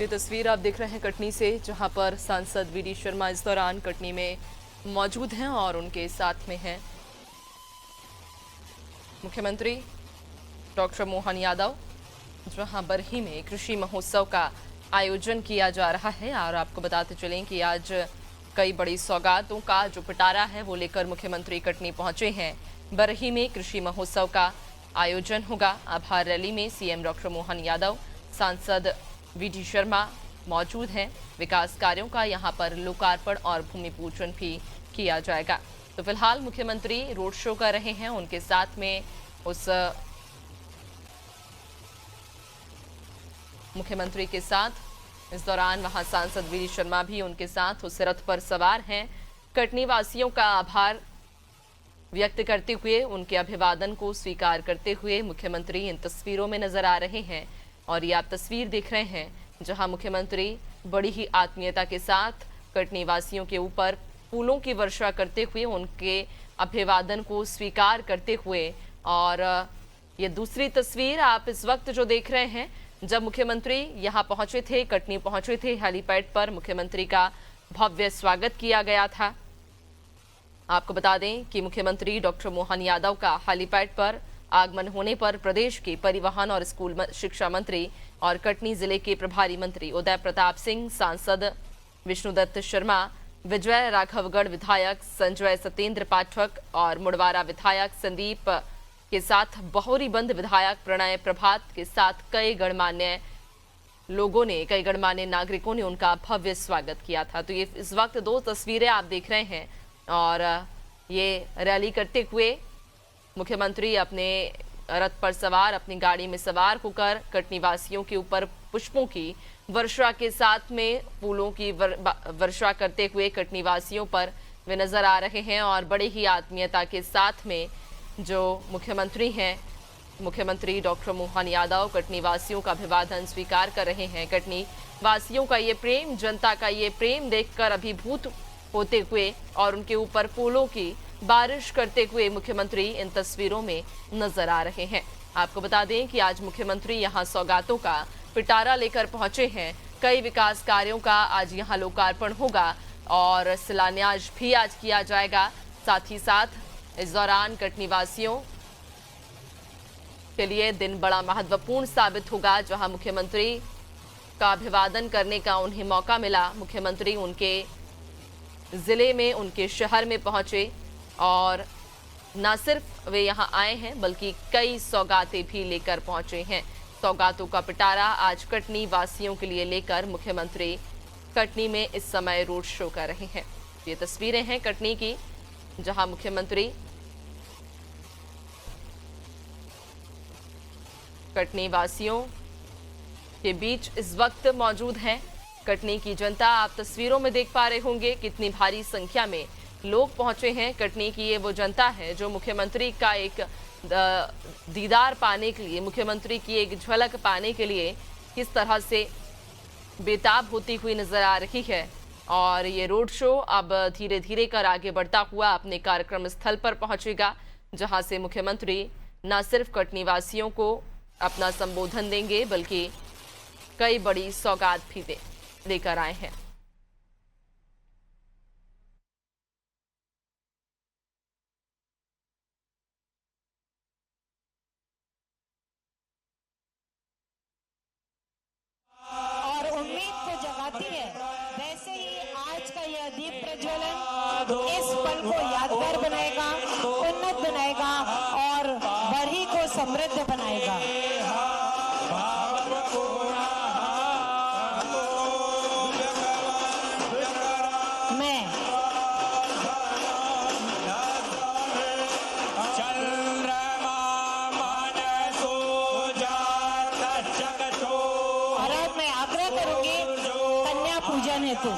ये तस्वीर आप देख रहे हैं कटनी से, जहां पर सांसद वीडी शर्मा इस दौरान कटनी में मौजूद हैं और उनके साथ में हैं मुख्यमंत्री डॉक्टर मोहन यादव, जहां बरही में कृषि महोत्सव का आयोजन किया जा रहा है। और आपको बताते चलें कि आज कई बड़ी सौगातों का जो पिटारा है वो लेकर मुख्यमंत्री कटनी पहुंचे हैं। बरही में कृषि महोत्सव का आयोजन होगा। आभार रैली में सीएम डॉक्टर मोहन यादव, सांसद वीडी शर्मा मौजूद हैं। विकास कार्यों का यहां पर लोकार्पण और भूमि पूजन भी किया जाएगा। तो फिलहाल मुख्यमंत्री रोड शो कर रहे हैं, उनके साथ में उस मुख्यमंत्री के साथ इस दौरान वहां सांसद वीडी शर्मा भी उनके साथ उस रथ पर सवार हैं। कटनी वासियों का आभार व्यक्त करते हुए, उनके अभिवादन को स्वीकार करते हुए मुख्यमंत्री इन तस्वीरों में नजर आ रहे हैं। और ये आप तस्वीर देख रहे हैं जहां मुख्यमंत्री बड़ी ही आत्मीयता के साथ कटनी वासियों के ऊपर फूलों की वर्षा करते हुए उनके अभिवादन को स्वीकार करते हुए। और ये दूसरी तस्वीर आप इस वक्त जो देख रहे हैं, जब मुख्यमंत्री यहां पहुंचे थे, कटनी पहुंचे थे, हेलीपैड पर मुख्यमंत्री का भव्य स्वागत किया गया था। आपको बता दें कि मुख्यमंत्री डॉक्टर मोहन यादव का हेलीपैड पर आगमन होने पर प्रदेश के परिवहन और स्कूल शिक्षा मंत्री और कटनी जिले के प्रभारी मंत्री उदय प्रताप सिंह, सांसद विष्णुदत्त शर्मा, विजय राघवगढ़ विधायक संजय सत्येंद्र पाठक और मुड़वारा विधायक संदीप के साथ बहोरीबंद विधायक प्रणय प्रभात के साथ कई गणमान्य नागरिकों ने उनका भव्य स्वागत किया था। तो ये इस वक्त दो तस्वीरें आप देख रहे हैं। और ये रैली करते हुए मुख्यमंत्री अपने रथ पर सवार, अपनी गाड़ी में सवार होकर कटनी वासियों के ऊपर पुष्पों की वर्षा के साथ में फूलों की वर्षा करते हुए कटनी वासियों पर वे नजर आ रहे हैं। और बड़े ही आत्मीयता के साथ में जो मुख्यमंत्री हैं, मुख्यमंत्री डॉक्टर मोहन यादव कटनी वासियों का अभिवादन स्वीकार कर रहे हैं। कटनी वासियों का ये प्रेम, जनता का ये प्रेम देखकर अभिभूत होते हुए और उनके ऊपर फूलों की बारिश करते हुए मुख्यमंत्री इन तस्वीरों में नजर आ रहे हैं। आपको बता दें कि आज मुख्यमंत्री यहां सौगातों का पिटारा लेकर पहुंचे हैं। कई विकास कार्यों का आज यहां लोकार्पण होगा और शिलान्यास भी आज किया जाएगा। साथ ही साथ इस दौरान कटनी वासियों के लिए दिन बड़ा महत्वपूर्ण साबित होगा, जहां मुख्यमंत्री का अभिवादन करने का उन्हें मौका मिला। मुख्यमंत्री उनके जिले में, उनके शहर में पहुंचे और न सिर्फ वे यहां आए हैं बल्कि कई सौगातें भी लेकर पहुंचे हैं। सौगातों का पिटारा आज कटनी वासियों के लिए लेकर मुख्यमंत्री कटनी में इस समय रोड शो कर रहे हैं। ये तस्वीरें हैं कटनी की, जहां मुख्यमंत्री कटनी वासियों के बीच इस वक्त मौजूद हैं। कटनी की जनता आप तस्वीरों में देख पा रहे होंगे कितनी भारी संख्या में लोग पहुंचे हैं। कटनी की ये वो जनता है जो मुख्यमंत्री का एक दीदार पाने के लिए, मुख्यमंत्री की एक झलक पाने के लिए किस तरह से बेताब होती हुई नजर आ रही है। और ये रोड शो अब धीरे धीरे कर आगे बढ़ता हुआ अपने कार्यक्रम स्थल पर पहुंचेगा, जहां से मुख्यमंत्री न सिर्फ कटनी वासियों को अपना संबोधन देंगे बल्कि कई बड़ी सौगात भी लेकर आए हैं। और उम्मीद को जगाती है, वैसे ही आज का यह दीप प्रज्वलन इस पल को यादगार बनाएगा, उन्नत बनाएगा और बरही को समृद्ध बनाएगा। पूजन हेतु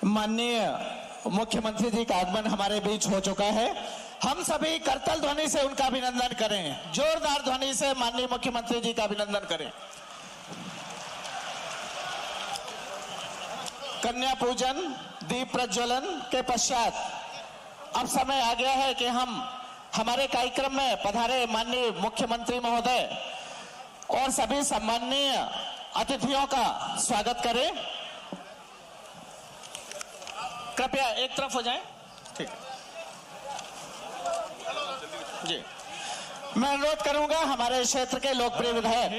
माननीय मुख्यमंत्री जी का आगमन हमारे बीच हो चुका है। हम सभी करतल ध्वनि से उनका अभिनंदन करें, जोरदार ध्वनि से माननीय मुख्यमंत्री जी का अभिनंदन करें। कन्या पूजन, दीप प्रज्वलन के पश्चात अब समय आ गया है कि हम हमारे कार्यक्रम में पधारे माननीय मुख्यमंत्री महोदय और सभी सम्माननीय अतिथियों का स्वागत करें। कृपया एक तरफ हो जाएं। ठीक है जी। मैं अनुरोध करूंगा हमारे क्षेत्र के लोकप्रिय विधायक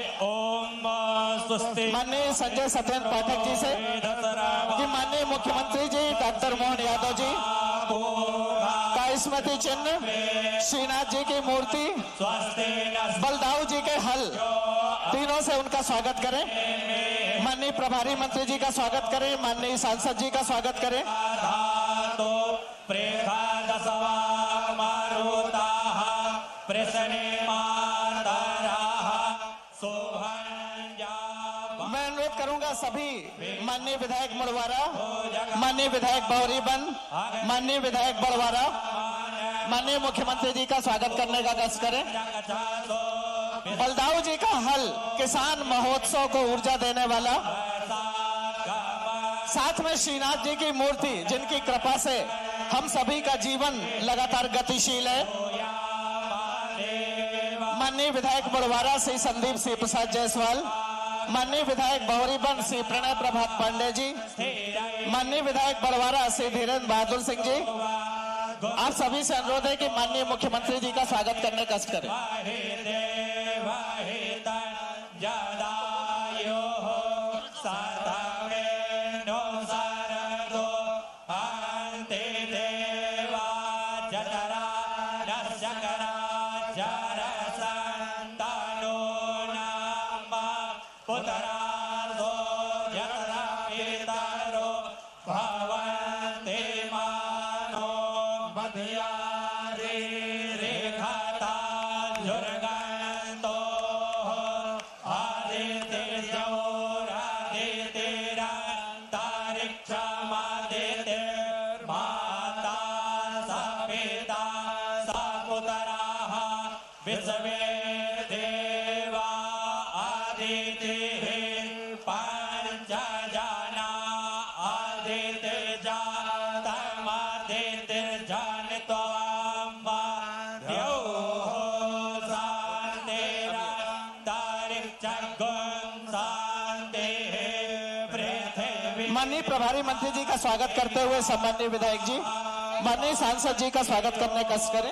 माननीय संजय सत्येंद्र पाठक जी से कि माननीय मुख्यमंत्री जी डॉक्टर मोहन यादव जी का स्मृति चिन्ह, श्रीनाथ जी की मूर्ति, बलदाऊ जी के हल, तीनों से उनका स्वागत करें। माननीय प्रभारी मंत्री जी का स्वागत करें, माननीय सांसद जी का स्वागत करें। मैं अनुरोध करूंगा सभी माननीय विधायक मुड़वारा, माननीय विधायक बहरीबंद, माननीय विधायक बड़वारा, माननीय मुख्यमंत्री जी का स्वागत करने का कष्ट करें। बलदाऊ जी का हल किसान महोत्सव को ऊर्जा देने वाला, साथ में श्रीनाथ जी की मूर्ति जिनकी कृपा से हम सभी का जीवन लगातार गतिशील है। माननीय विधायक बड़वारा श्री संदीप सिंह प्रसाद जायसवाल, माननीय विधायक बहरीबंद श्री प्रणय प्रभात पांडे जी, माननीय विधायक बड़वारा श्री धीरेन्द्र बहादुर सिंह जी, आप सभी से अनुरोध है कि माननीय मुख्यमंत्री जी का स्वागत करने का कष्ट करें। माननीय प्रभारी मंत्री जी का स्वागत करते हुए सम्माननीय विधायक जी माननीय सांसद जी का स्वागत करने का कष्ट करें।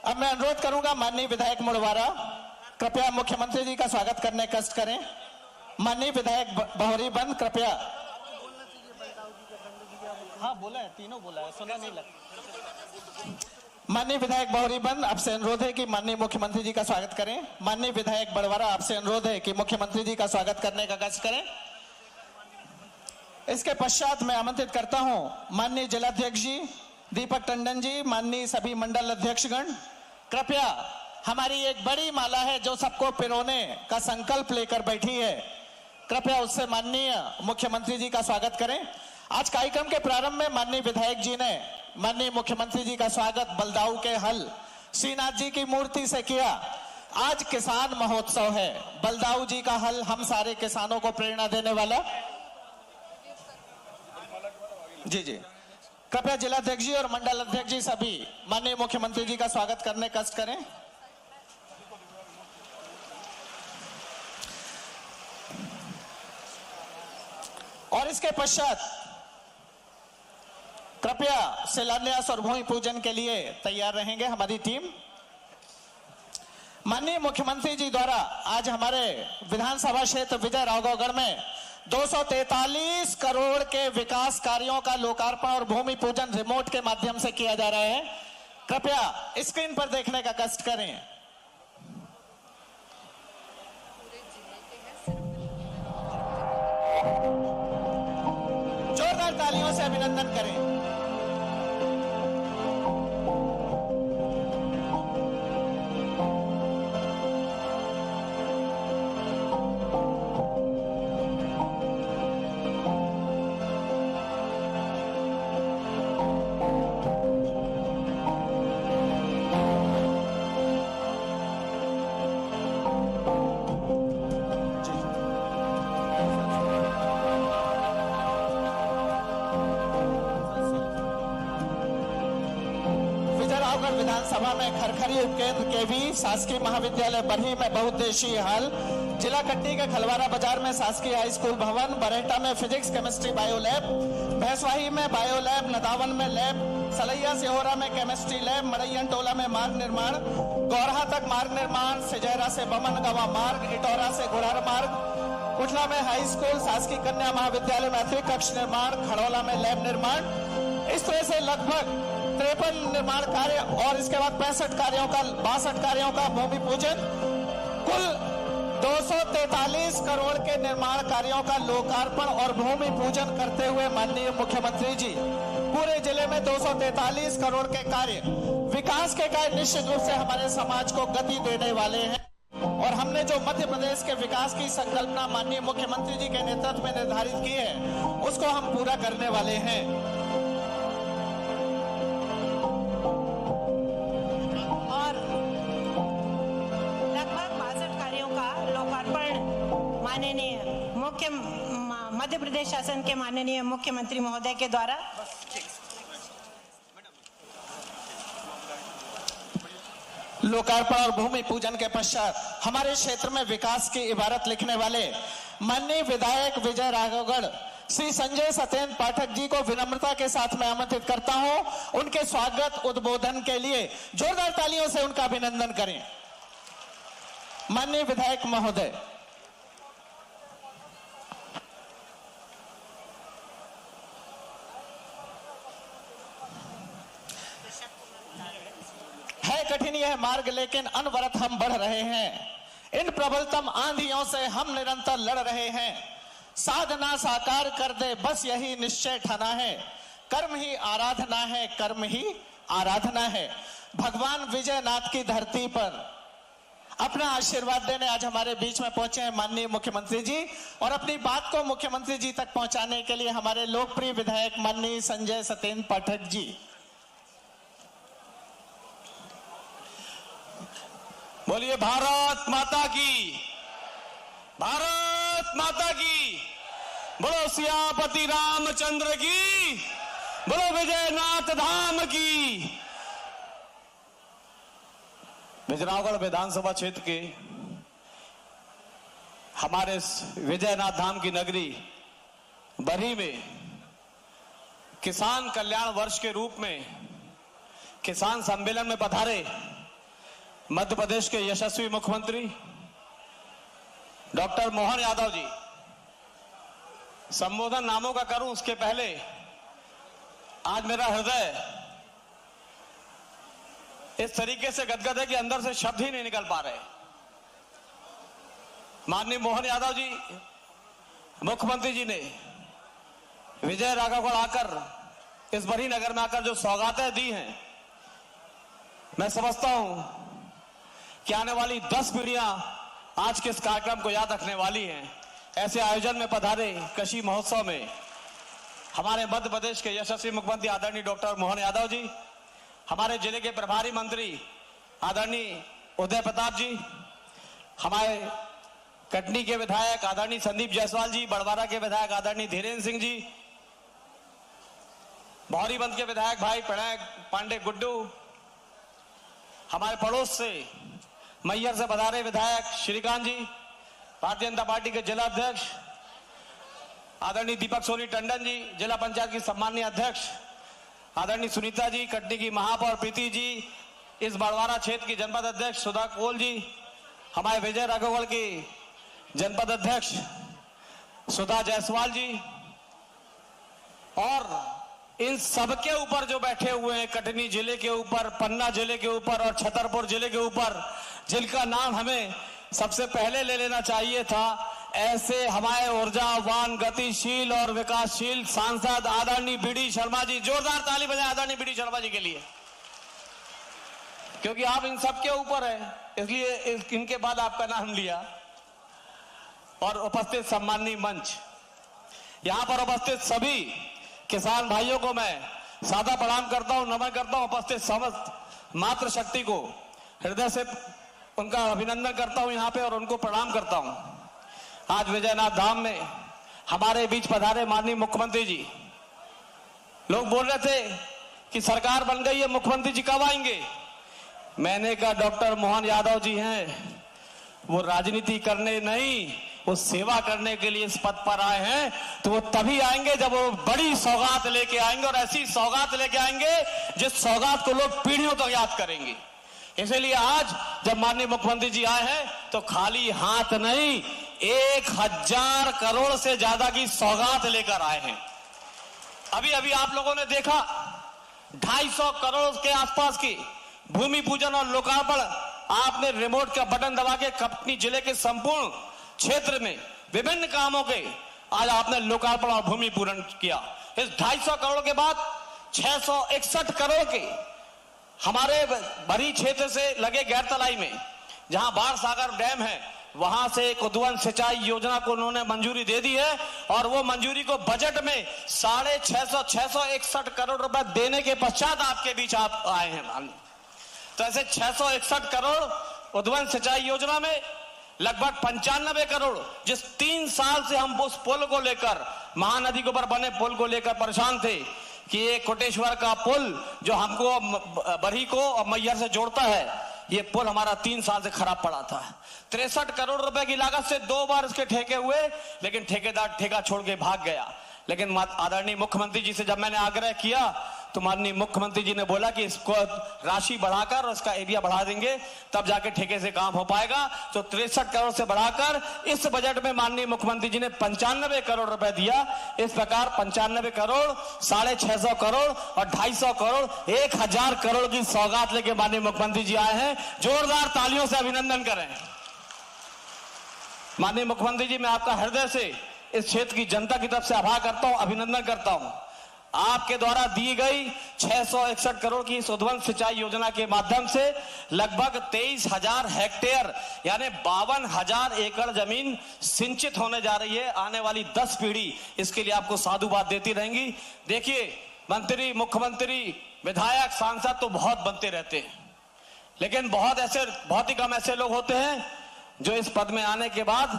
अब मैं अनुरोध करूंगा माननीय विधायक मुड़वारा कृपया मुख्यमंत्री जी का स्वागत करने का कष्ट करें। माननीय विधायक बहरीबंद कृपया। हाँ बोला है, तीनों बोला है, सुना नहीं लगा। माननीय विधायक बहरीबंद आपसे अनुरोध है कि माननीय मुख्यमंत्री जी का स्वागत करें। माननीय विधायक बड़वारा आपसे अनुरोध है कि मुख्यमंत्री जी का स्वागत करने का कष्ट करें। इसके पश्चात मैं आमंत्रित करता हूं माननीय जिलाध्यक्ष जी दीपक टंडन जी, माननीय सभी मंडल अध्यक्षगण, कृपया हमारी एक बड़ी माला है जो सबको पिरोने का संकल्प लेकर बैठी है, कृपया उससे माननीय मुख्यमंत्री जी का स्वागत करें। आज कार्यक्रम के प्रारंभ में माननीय विधायक जी ने माननीय मुख्यमंत्री जी का स्वागत बलदाऊ के हल, श्रीनाथ जी की मूर्ति से किया। आज किसान महोत्सव है, बलदाऊ जी का हल हम सारे किसानों को प्रेरणा देने वाला। जी जी, कृपया जिलाध्यक्ष जी और मंडल अध्यक्ष जी सभी माननीय मुख्यमंत्री जी का स्वागत करने का कष्ट करें। और इसके पश्चात कृपया शिलान्यास और भूमि पूजन के लिए तैयार रहेंगे हमारी टीम। माननीय मुख्यमंत्री जी द्वारा आज हमारे विधानसभा क्षेत्र विजय राघवगढ़ में 243 करोड़ के विकास कार्यों का लोकार्पण और भूमि पूजन रिमोट के माध्यम से किया जा रहा है। कृपया स्क्रीन पर देखने का कष्ट करें। जोरदार तालियों से अभिनंदन करें। विधानसभा में खरखरी उपकेंद्र केवी, शासकीय महाविद्यालय बरही में बहुउद्देशीय हॉल, जिला कटनी के खलवारा बाजार में शासकीय हाई स्कूल भवन, बरहेटा में physics chemistry bio lab, Bhainswahi में बायो लैब, नदावन में लैब, सलैया सिहोरा में केमिस्ट्री लैब, मड़ैयन टोला में मार्ग निर्माण, गौरहा तक मार्ग निर्माण, सिजैरा से बमन गवा मार्ग, इटौरा से गुड़हर मार्ग, कुठला में हाई स्कूल, शासकीय कन्या महाविद्यालय में अतिरिक्त कक्ष निर्माण, खड़ौला में लैब निर्माण। इस तरह से लगभग 53 निर्माण कार्य और इसके बाद 62 कार्यों का भूमि पूजन, कुल 243 करोड़ के निर्माण कार्यों का लोकार्पण और भूमि पूजन करते हुए माननीय मुख्यमंत्री जी पूरे जिले में 243 करोड़ के कार्य, विकास के कार्य निश्चित रूप से हमारे समाज को गति देने वाले हैं। और हमने जो मध्य प्रदेश के विकास की संकल्पना माननीय मुख्यमंत्री जी के नेतृत्व में निर्धारित की है, उसको हम पूरा करने वाले हैं। और लगभग 62 कार्यों का लोकार्पण माननीय मध्य प्रदेश शासन के माननीय मुख्यमंत्री महोदय के द्वारा लोकार्पण और भूमि पूजन के पश्चात हमारे क्षेत्र में विकास की इबारत लिखने वाले माननीय विधायक विजय राघवगढ़ श्री संजय सत्येंद्र पाठक जी को विनम्रता के साथ मैं आमंत्रित करता हूं। उनके स्वागत उद्बोधन के लिए जोरदार तालियों से उनका अभिनंदन करें। माननीय विधायक महोदय। है कठिन यह मार्ग लेकिन अनवरत हम बढ़ रहे हैं। इन प्रबलतम आंधियों से हम निरंतर लड़ रहे हैं। साधना साकार कर दे बस यही निश्चय ठाना है। कर्म ही आराधना है, कर्म ही आराधना है। भगवान विजयनाथ की धरती पर अपना आशीर्वाद देने आज हमारे बीच में पहुंचे हैं माननीय मुख्यमंत्री जी, और अपनी बात को मुख्यमंत्री जी तक पहुंचाने के लिए हमारे लोकप्रिय विधायक माननीय संजय सत्येंद्र पाठक जी। बोलिए भारत माता की, भारत माता की। बोलो सियापति रामचंद्र की, बोलो विजयनाथ धाम की। बिजनौर विधानसभा क्षेत्र के हमारे विजयनाथ धाम की नगरी बरही में किसान कल्याण वर्ष के रूप में किसान सम्मेलन में पधारे मध्य प्रदेश के यशस्वी मुख्यमंत्री डॉक्टर मोहन यादव जी। संबोधन नामों का करूं उसके पहले आज मेरा हृदय इस तरीके से गदगद है कि अंदर से शब्द ही नहीं निकल पा रहे। माननीय मोहन यादव जी मुख्यमंत्री जी ने विजय राघवगढ़ आकर इस बरही नगर में आकर जो सौगातें दी हैं, मैं समझता हूं कि आने वाली 10 पीढ़ियां आज के इस कार्यक्रम को याद रखने वाली हैं। ऐसे आयोजन में पधारे कृषि महोत्सव में हमारे मध्य प्रदेश के यशस्वी मुख्यमंत्री आदरणीय डॉक्टर मोहन यादव जी, हमारे जिले के प्रभारी मंत्री आदरणीय उदय प्रताप जी, हमारे कटनी के विधायक आदरणीय संदीप जायसवाल जी, बड़वारा के विधायक आदरणीय धीरेन्द्र सिंह जी, भौरीबंद के विधायक भाई प्रणय पांडे गुड्डू, हमारे पड़ोस से मैयर से पधारे विधायक श्रीकांत जी, भारतीय जनता पार्टी के जिला अध्यक्ष आदरणीय दीपक सोनी टंडन जी, जिला पंचायत की सम्माननीय अध्यक्ष आदरणीय सुनीता जी, कटनी की महापौर प्रीति जी, इस बड़वारा क्षेत्र की जनपद अध्यक्ष सुधा कोल जी, हमारे विजय राघवगढ़ की जनपद अध्यक्ष सुधा जायसवाल जी, और इन सबके ऊपर जो बैठे हुए हैं कटनी जिले के ऊपर, पन्ना जिले के ऊपर और छतरपुर जिले के ऊपर, जिनका नाम हमें सबसे पहले ले लेना चाहिए था, ऐसे हमारे ऊर्जावान, गतिशील और विकासशील सांसद आदरणीय बीडी शर्मा जी। जोरदार ताली बजाएं आदरणीय बीडी शर्मा जी के लिए, क्योंकि आप इन सबके ऊपर है, इसलिए इनके बाद आपका नाम लिया। और उपस्थित सम्माननीय मंच, यहां पर उपस्थित सभी किसान भाइयों को मैं सादा प्रणाम करता हूं, नमन करता हूं। उपस्थित समस्त मातृशक्ति को हृदय से उनका अभिनंदन करता हूं यहां पे, और उनको प्रणाम करता हूं। आज विजयनाथ धाम में हमारे बीच पधारे माननीय मुख्यमंत्री जी। लोग बोल रहे थे कि सरकार बन गई है, मुख्यमंत्री जी कब आएंगे? मैंने कहा डॉक्टर मोहन यादव जी हैं, वो राजनीति करने नहीं, वो सेवा करने के लिए इस पद पर आए हैं, तो वो तभी आएंगे जब वो बड़ी सौगात लेके आएंगे, और ऐसी सौगात लेके आएंगे जिस सौगात को लोग पीढ़ियों तक याद करेंगे। इसलिए आज जब माननीय मुख्यमंत्री जी आए हैं तो खाली हाथ नहीं, 1000 करोड़ से ज्यादा की सौगात लेकर आए हैं। अभी अभी आप लोगों ने देखा 250 करोड़ के आसपास की भूमि पूजन और लोकार्पण आपने रिमोट का बटन दबा के कटनी जिले के संपूर्ण क्षेत्र में विभिन्न कामों के आज आपने लोकार्पण और भूमि पूजन किया। इस 250 करोड़ के बाद 661 करोड़ के हमारे बरी क्षेत्र से लगे गैरतलाई में जहां बाढ़ सागर डैम है, वहां से एक उद्वन सिंचाई योजना को उन्होंने मंजूरी दे दी है, और वो मंजूरी को बजट में 661 करोड़ रुपए देने के पश्चात आपके बीच आप आए हैं। तो ऐसे 661 करोड़ उद्वन सिंचाई योजना में लगभग 95 करोड़, जिस 3 साल से हम उस पुल को लेकर, महानदी के ऊपर बने पुल को लेकर परेशान थे कि ये कोटेश्वर का पुल जो हमको बरही को और मैहर से जोड़ता है, ये पुल हमारा 3 साल से खराब पड़ा था। 63 करोड़ रुपए की लागत से 2 बार इसके ठेके हुए, लेकिन ठेकेदार ठेका छोड़ के भाग गया। लेकिन आदरणीय मुख्यमंत्री जी से जब मैंने आग्रह किया तो माननीय मुख्यमंत्री जी ने बोला कि इसको राशि बढ़ाकर उसका एरिया बढ़ा देंगे, तब जाके ठेके से काम हो पाएगा। तो 63 करोड़ से बढ़ाकर इस बजट में माननीय मुख्यमंत्री जी ने 95 करोड़ रुपए दिया। इस प्रकार 95 करोड़, 650 करोड़ और 250 करोड़, 1000 करोड़ की सौगात लेके माननीय मुख्यमंत्री जी आए हैं। जोरदार तालियों से अभिनंदन करें। माननीय मुख्यमंत्री जी, मैं आपका हृदय से इस क्षेत्र की जनता की तरफ से आभार करता हूं, अभिनंदन करता हूं। आपके द्वारा दी गई 661 करोड़ की इस उद्वन सिंचाई योजना के माध्यम से लगभग 23,000 हेक्टेयर यानी 52,000 एकड़ जमीन सिंचित होने जा रही है। आने वाली 10 पीढ़ी इसके लिए आपको साधुवाद देती रहेंगी। देखिए, मंत्री, मुख्यमंत्री, विधायक, सांसद तो बहुत बनते रहते हैं, लेकिन बहुत ही कम ऐसे लोग होते हैं जो इस पद में आने के बाद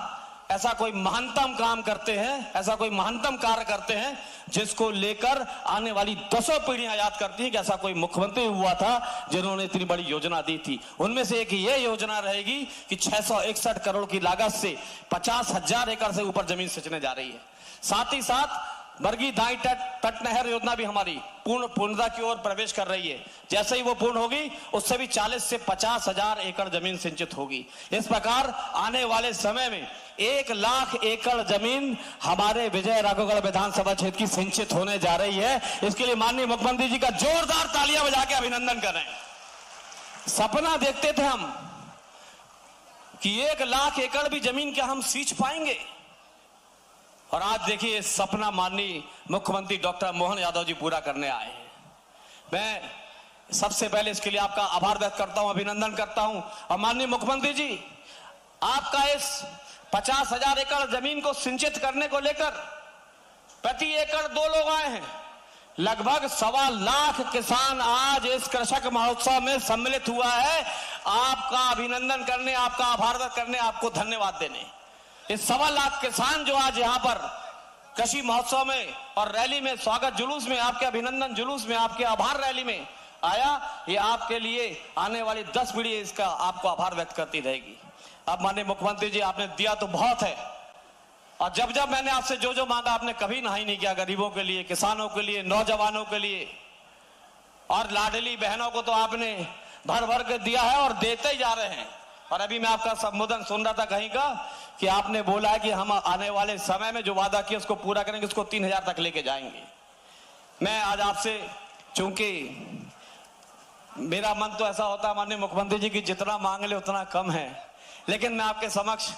ऐसा कोई महानतम काम करते हैं, ऐसा कोई महानतम कार्य करते हैं जिसको लेकर आने वाली 10 पीढ़ियां याद करती हैं कि ऐसा कोई मुख्यमंत्री हुआ था जिन्होंने इतनी बड़ी योजना दी थी। उनमें से एक ये योजना रहेगी कि 661 करोड़ की लागत से 50,000 एकड़ से ऊपर जमीन सिंचने जा रही है। साथ ही साथ बरगी दाई तट नहर योजना भी हमारी पूर्णता की ओर प्रवेश कर रही है। जैसे ही वो पूर्ण होगी उससे भी 40 से 50,000 एकड़ जमीन सिंचित होगी। इस प्रकार आने वाले समय में 1 लाख एकड़ जमीन हमारे विजय राघवगढ़ विधानसभा क्षेत्र की सिंचित होने जा रही है। इसके लिए माननीय मुख्यमंत्री जी का जोरदार तालियां बजा के अभिनंदन करें। सपना देखते थे हम कि 1 लाख एकड़ भी जमीन क्या हम सींच पाएंगे, और आज देखिए सपना माननीय मुख्यमंत्री डॉक्टर मोहन यादव जी पूरा करने आए हैं। मैं सबसे पहले इसके लिए आपका आभार व्यक्त करता हूं, अभिनंदन करता हूं। और माननीय मुख्यमंत्री जी, आपका इस 50,000 एकड़ जमीन को सिंचित करने को लेकर प्रति एकड़ 2 लोग आए हैं। लगभग 1.25 लाख किसान आज इस कृषक महोत्सव में सम्मिलित हुआ है। आपका अभिनंदन करने, आपका आभार व्यक्त करने, आपको धन्यवाद देने। इस 1.25 लाख किसान जो आज यहाँ पर कृषि महोत्सव में और रैली में, स्वागत जुलूस में, आपके अभिनंदन जुलूस में, आपके आभार रैली में आया, ये आपके लिए आने वाली 10 पीढ़ी इसका आपको आभार व्यक्त करती रहेगी। अब माननीय मुख्यमंत्री जी, आपने दिया तो बहुत है, और जब जब मैंने आपसे जो मांगा आपने कभी नहीं नहीं किया। गरीबों के लिए, किसानों के लिए, नौजवानों के लिए और लाडली बहनों को तो आपने भर भर के दिया है और देते ही जा रहे हैं। और अभी मैं आपका संबोधन सुन रहा था कहीं का कि आपने बोला है कि हम आने वाले समय में जो वादा किया उसको पूरा करेंगे, उसको 3,000 तक लेके जाएंगे। मैं आज आपसे, चूंकि मेरा मन तो ऐसा होता है माननीय मुख्यमंत्री जी की जितना मांग ले उतना कम है, लेकिन मैं आपके समक्ष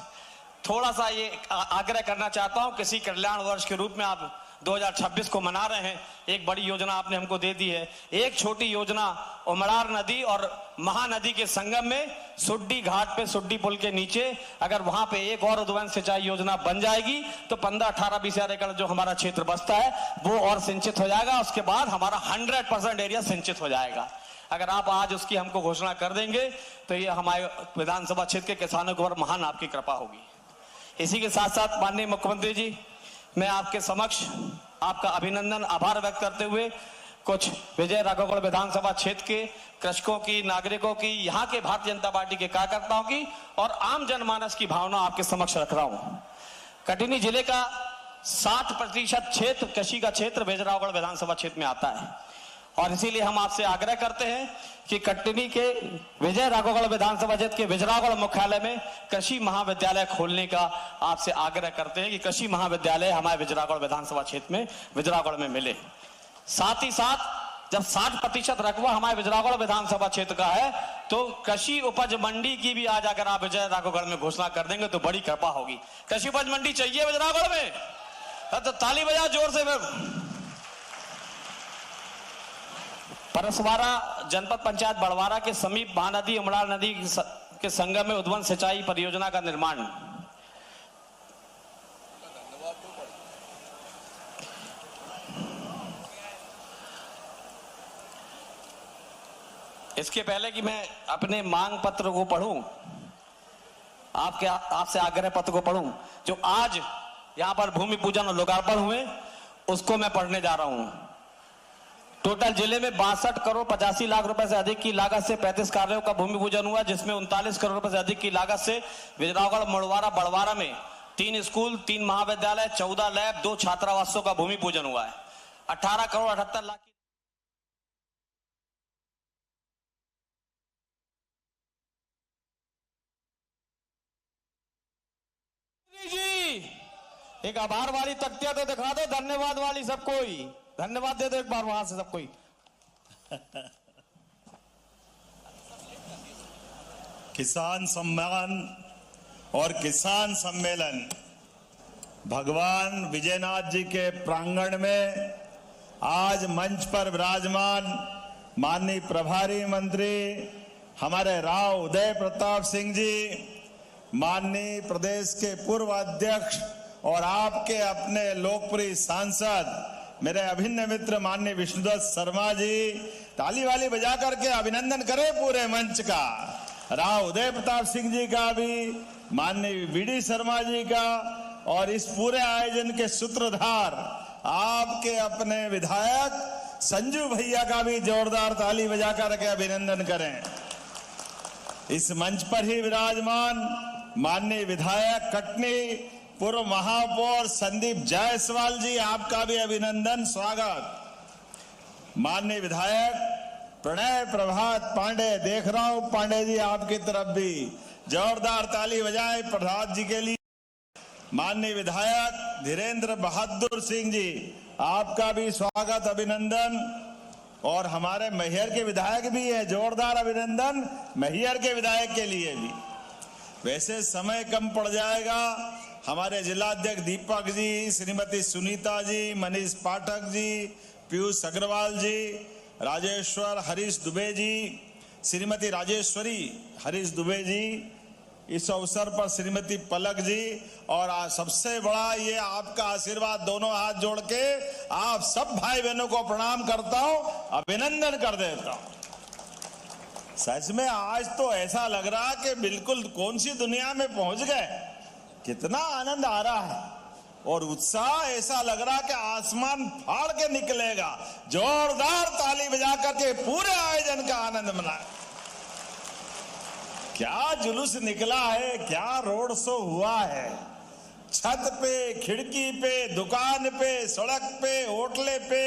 थोड़ा सा ये आग्रह करना चाहता हूं। किसी कल्याण वर्ष के रूप में आप 2026 को मना रहे हैं, एक बड़ी योजना आपने हमको दे दी है। एक छोटी योजना उमरार नदी और महानदी के संगम में सुड्डी घाट पे, सुड्डी पुल के नीचे, अगर वहां पे एक और उद्वन सिंचाई योजना बन जाएगी तो 15, 18, 20,000 एकड़ जो हमारा क्षेत्र बसता है वो और सिंचित हो जाएगा। उसके बाद हमारा 100% एरिया सिंचित हो जाएगा। अगर आप आज उसकी हमको घोषणा कर देंगे तो ये हमारे विधानसभा क्षेत्र के किसानों के ऊपर महान आपकी कृपा होगी। इसी के साथ साथ माननीय मुख्यमंत्री जी, मैं आपके समक्ष आपका अभिनंदन, आभार व्यक्त करते हुए कुछ विजय राघवगढ़ विधानसभा क्षेत्र के कृषकों की, नागरिकों की, यहाँ के भारतीय जनता पार्टी के कार्यकर्ताओं की और आम जनमानस की भावना आपके समक्ष रख रहा हूं। कटनी जिले का 60% क्षेत्र कृषि का क्षेत्र विजय राघवगढ़ विधानसभा क्षेत्र में आता है और इसीलिए हम आपसे आग्रह करते हैं कि कटनी के विजय राघवगढ़ विधानसभा क्षेत्र के विजयराघवगढ़ मुख्यालय में कृषि महाविद्यालय खोलने का आपसे आग्रह करते हैं कि कृषि महाविद्यालय हमारे विजयराघवगढ़ विधानसभा क्षेत्र में विजयराघवगढ़ में मिले। साथ ही साथ जब 60% रकबा हमारे विजयराघवगढ़ विधानसभा क्षेत्र का है तो कृषि उपज मंडी की भी आज अगर आप विजय राघवगढ़ में घोषणा कर देंगे तो बड़ी कृपा होगी। कृषि उपज मंडी चाहिए विजयराघवगढ़ में, तो ताली बजाओ जोर से। परसवाड़ा जनपद पंचायत बड़वारा के समीप महानदी उमड़ा नदी के संगम में उद्वन सिंचाई परियोजना का निर्माण। इसके पहले कि मैं अपने मांग पत्र को पढ़ूं, आपसे आग्रह पत्र को पढ़ूं जो आज यहां पर भूमि पूजन और लोकार्पण हुए, उसको मैं पढ़ने जा रहा हूं। टोटल जिले में 62 करोड़ 85 लाख रुपए से अधिक की लागत से 35 कार्यों का भूमि पूजन हुआ, जिसमें 39 करोड़ रुपए से अधिक की लागत से विजयराघवगढ़ मुड़वारा बड़वारा में 3 स्कूल, 3 महाविद्यालय, 14 लैब, 2 छात्रावासों का भूमि पूजन हुआ है। 18 करोड़ 78 लाख जी एक आभार वाली तख्तियां तो दिखा दो, धन्यवाद वाली सबको ही धन्यवाद दे दो एक बार वहां से सबको ही। किसान सम्मान और किसान सम्मेलन भगवान विजयनाथ जी के प्रांगण में आज मंच पर विराजमान माननीय प्रभारी मंत्री हमारे राव उदय प्रताप सिंह जी, माननीय प्रदेश के पूर्व अध्यक्ष और आपके अपने लोकप्रिय सांसद मेरे अभिन्न मित्र माननीय विष्णुदत्त शर्मा जी, ताली वाली बजा करके अभिनंदन करें पूरे मंच का। राव उदय प्रताप सिंह जी का भी, माननीय वीडी शर्मा जी का और इस पूरे आयोजन के सूत्रधार आपके अपने विधायक संजू भैया का भी जोरदार ताली बजा करके अभिनंदन करें। इस मंच पर ही विराजमान माननीय विधायक कटनी पूर्व महापौर संदीप जायसवाल जी, आपका भी अभिनंदन स्वागत। माननीय विधायक प्रणय प्रभात पांडे, देख रहा हूं पांडे जी आपकी तरफ भी जोरदार ताली बजाएं प्रभात जी के लिए। माननीय विधायक धीरेन्द्र बहादुर सिंह जी, आपका भी स्वागत अभिनंदन। और हमारे मैहर के विधायक भी है, जोरदार अभिनंदन मैहर के विधायक के लिए भी। वैसे समय कम पड़ जाएगा, हमारे जिलाध्यक्ष दीपक जी, श्रीमती सुनीता जी, मनीष पाठक जी, पीयूष अग्रवाल जी, राजेश्वर हरीश दुबे जी, श्रीमती राजेश्वरी हरीश दुबे जी, इस अवसर पर श्रीमती पलक जी, और सबसे बड़ा ये आपका आशीर्वाद, दोनों हाथ जोड़ के आप सब भाई बहनों को प्रणाम करता हूं, अभिनंदन कर देता हूं। सच में आज तो ऐसा लग रहा कि बिल्कुल कौन सी दुनिया में पहुंच गए, कितना आनंद आ रहा है और उत्साह ऐसा लग रहा कि आसमान फाड़ के निकलेगा। जोरदार ताली बजा करके पूरे आयोजन का आनंद मनाए। क्या जुलूस निकला है, क्या रोड शो हुआ है, छत पे, खिड़की पे, दुकान पे, सड़क पे, होटले पे,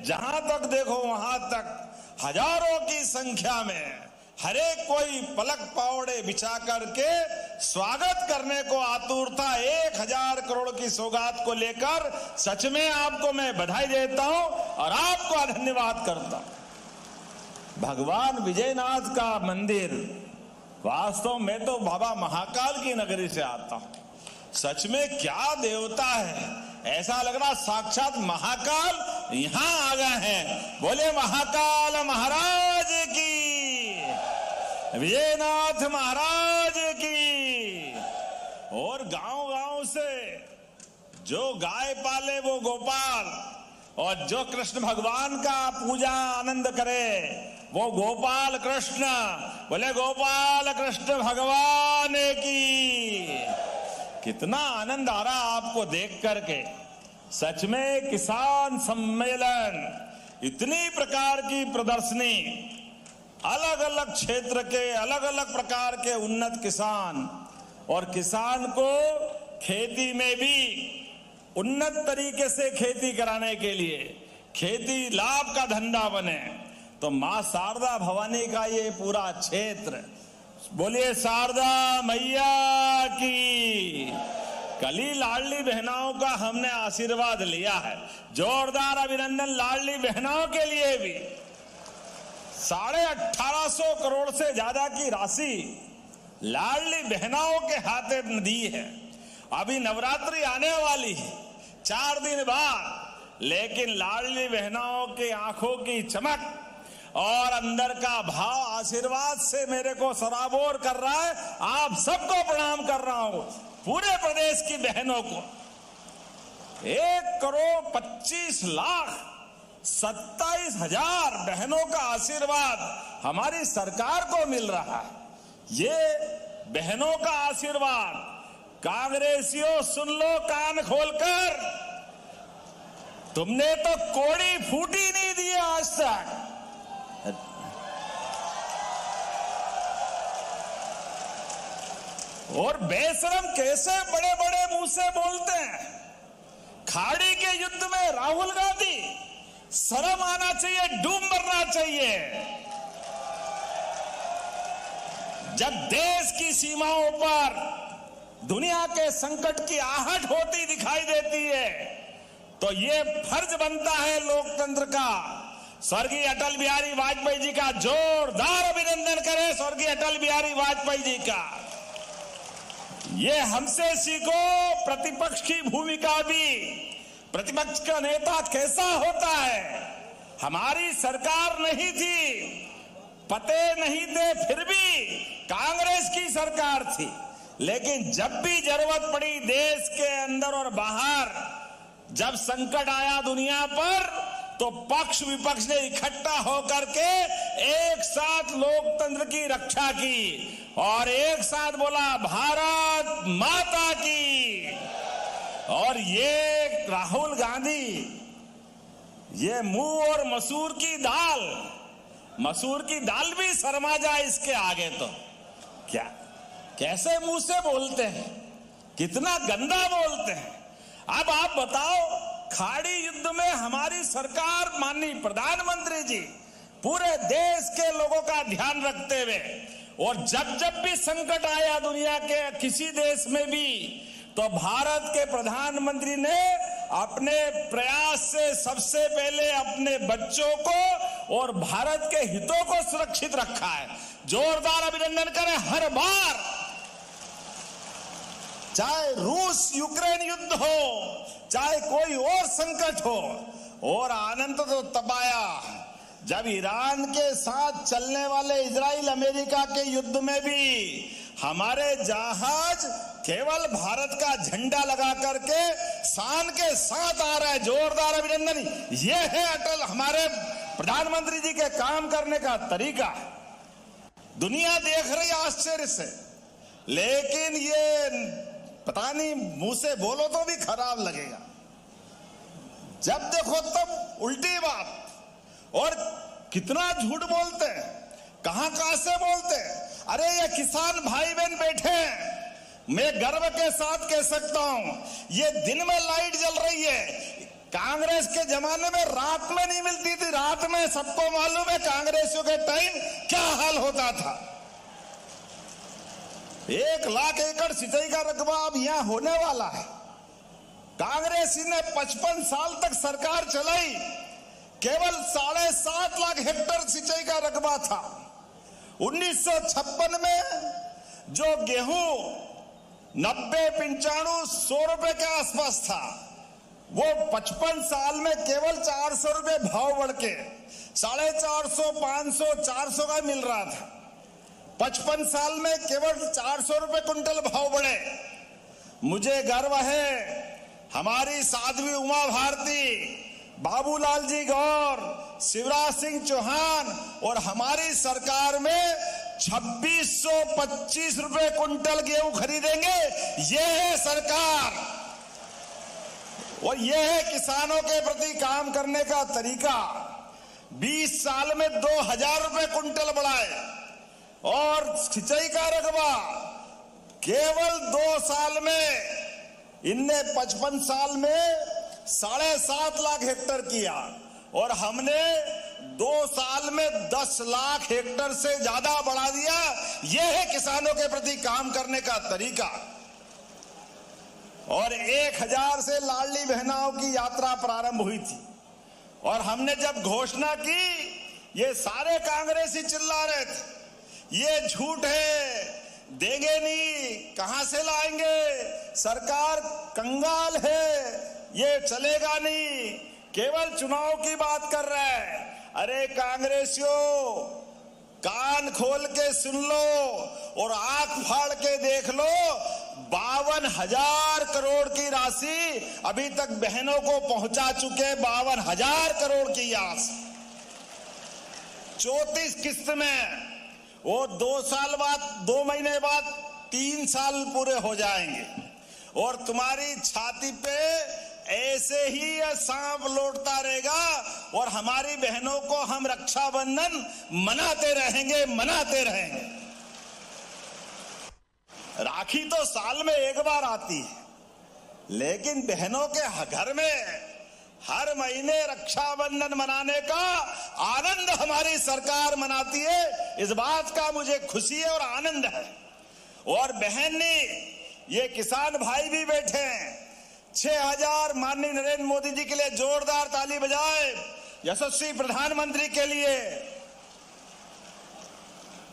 जहां तक देखो वहां तक हजारों की संख्या में हर एक कोई पलक पावड़े बिछा करके स्वागत करने को आतुर था। 1000 करोड़ की सौगात को लेकर सच में आपको मैं बधाई देता हूं और आपको धन्यवाद करता हूं। भगवान विजयनाथ का मंदिर, वास्तव में तो बाबा महाकाल की नगरी से आता हूं, सच में क्या देवता है, ऐसा लग रहा साक्षात महाकाल यहां आ गए हैं। बोले महाकाल महाराज की, विजयनाथ महाराज की। और गांव गांव से जो गाय पाले वो गोपाल, और जो कृष्ण भगवान का पूजा आनंद करे वो गोपाल कृष्ण। बोले गोपाल कृष्ण भगवान की। कितना आनंद आ रहा आपको देख करके। सच में किसान सम्मेलन इतनी प्रकार की प्रदर्शनी, अलग अलग क्षेत्र के अलग अलग प्रकार के उन्नत किसान, और किसान को खेती में भी उन्नत तरीके से खेती कराने के लिए खेती लाभ का धंधा बने, तो मां शारदा भवानी का ये पूरा क्षेत्र, बोलिए शारदा मैया की। कली लाडली बहनाओं का हमने आशीर्वाद लिया है, जोरदार अभिनंदन लाडली बहनाओं के लिए भी। 1850 करोड़ से ज्यादा की राशि लाडली बहनाओं के हाथे में दी है। अभी नवरात्रि आने वाली है 4 दिन बाद, लेकिन लाडली बहनाओं की आंखों की चमक और अंदर का भाव आशीर्वाद से मेरे को सराबोर कर रहा है। आप सबको प्रणाम कर रहा हूं, पूरे प्रदेश की बहनों को। 1,25,27,000 बहनों का आशीर्वाद हमारी सरकार को मिल रहा है। ये बहनों का आशीर्वाद, कांग्रेसियों सुन लो कान खोलकर, तुमने तो कोड़ी फूटी नहीं दी आज तक। और बेशरम कैसे बड़े बड़े मुंह से बोलते हैं। खाड़ी के युद्ध में राहुल गांधी, शर्म आना चाहिए, डूब मरना चाहिए। जब देश की सीमाओं पर दुनिया के संकट की आहट होती दिखाई देती है, तो ये फर्ज बनता है लोकतंत्र का। स्वर्गीय अटल बिहारी वाजपेयी जी का जोरदार अभिनंदन करें, स्वर्गीय अटल बिहारी वाजपेयी जी का। ये हमसे सीखो प्रतिपक्ष की भूमिका भी। प्रतिपक्ष का नेता कैसा होता है। हमारी सरकार नहीं थी, पते नहीं थे, फिर भी कांग्रेस की सरकार थी, लेकिन जब भी जरूरत पड़ी देश के अंदर और बाहर, जब संकट आया दुनिया पर, तो पक्ष विपक्ष ने इकट्ठा होकर के एक साथ लोकतंत्र की रक्षा की और एक साथ बोला भारत माता की। और ये राहुल गांधी, ये मूंग और मसूर की दाल भी शर्मा जाए इसके आगे। तो क्या कैसे मुंह से बोलते हैं, कितना गंदा बोलते हैं। अब आप बताओ, खाड़ी युद्ध में हमारी सरकार, माननीय प्रधानमंत्री जी पूरे देश के लोगों का ध्यान रखते हुए, और जब जब भी संकट आया दुनिया के किसी देश में भी, तो भारत के प्रधानमंत्री ने अपने प्रयास से सबसे पहले अपने बच्चों को और भारत के हितों को सुरक्षित रखा है। जोरदार अभिनंदन करें। हर बार, चाहे रूस यूक्रेन युद्ध हो, चाहे कोई और संकट हो, और आनंद तो तब आया जब ईरान के साथ चलने वाले इजराइल अमेरिका के युद्ध में भी हमारे जहाज केवल भारत का झंडा लगा करके शान के साथ आ रहा है। जोरदार अभिनंदन। ये है अटल हमारे प्रधानमंत्री जी के काम करने का तरीका। दुनिया देख रही आश्चर्य से, लेकिन ये पता नहीं, मुंह से बोलो तो भी खराब लगेगा, जब देखो तब उल्टी बात। और कितना झूठ बोलते हैं, कहां से बोलते हैं। अरे ये किसान भाई बहन बैठे हैं, मैं गर्व के साथ कह सकता हूं, ये दिन में लाइट जल रही है। कांग्रेस के जमाने में रात में नहीं मिलती थी, रात में सबको मालूम है कांग्रेसियों के टाइम क्या हाल होता था। 1 लाख एकड़ सिंचाई का रकबा अब यहां होने वाला है। कांग्रेस ने 55 साल तक सरकार चलाई, केवल 7.5 लाख हेक्टेयर सिंचाई का रकबा था। 1956 में जो गेहूं 90, 95, 100 रुपए के आसपास था, वो 55 साल में केवल 400 रुपए भाव बढ़ के 450, 500, 400 का मिल रहा था। 55 साल में केवल 400 रुपए कुंटल भाव बढ़े। मुझे गर्व है हमारी साध्वी उमा भारती, बाबूलाल जी गौर, शिवराज सिंह चौहान और हमारी सरकार में 2625 रुपए कुंटल गेहूं खरीदेंगे। ये है सरकार और ये है किसानों के प्रति काम करने का तरीका। 20 साल में 2000 रुपए कुंटल बढ़ाए और सिंचाई का रकबा केवल 2 साल में इनने 55 साल में 7.5 लाख हेक्टर किया और हमने 2 साल में 10 लाख हेक्टर से ज्यादा बढ़ा दिया। यह है किसानों के प्रति काम करने का तरीका। और 1000 से लाडली बहनाओं की यात्रा प्रारंभ हुई थी और हमने जब घोषणा की ये सारे कांग्रेसी चिल्ला रहे थे ये झूठ है, देंगे नहीं, कहां से लाएंगे, सरकार कंगाल है, ये चलेगा नहीं, केवल चुनाव की बात कर रहा है। अरे कांग्रेसियों, कान खोल के सुन लो और आंख फाड़ के देख लो, 52,000 करोड़ की राशि अभी तक बहनों को पहुंचा चुके। 52,000 करोड़ की आस 34 किस्त में, वो 2 साल बाद, 2 महीने बाद 3 साल पूरे हो जाएंगे और तुम्हारी छाती पे ऐसे ही यह सांप लौटता रहेगा और हमारी बहनों को हम रक्षाबंधन मनाते रहेंगे। राखी तो साल में एक बार आती है, लेकिन बहनों के घर में हर महीने रक्षाबंधन मनाने का आनंद हमारी सरकार मनाती है। इस बात का मुझे खुशी है और आनंद है। और बहन ने, ये किसान भाई भी बैठे हैं, 6000 माननीय नरेंद्र मोदी जी के लिए जोरदार ताली बजाए, यशस्वी प्रधानमंत्री के लिए।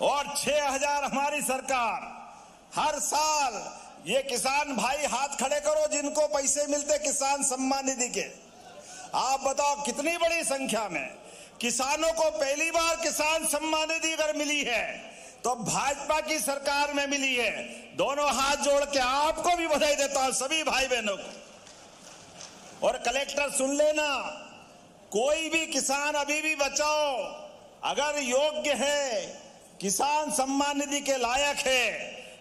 और 6000 हमारी सरकार हर साल, ये किसान भाई हाथ खड़े करो जिनको पैसे मिलते किसान सम्मान निधि के। आप बताओ कितनी बड़ी संख्या में किसानों को पहली बार किसान सम्मान निधि अगर मिली है तो भाजपा की सरकार में मिली है। दोनों हाथ जोड़ के आपको भी बधाई देता हूं, सभी भाई बहनों को। और कलेक्टर सुन लेना, कोई भी किसान अभी भी बचाओ, अगर योग्य है, किसान सम्मान निधि के लायक है,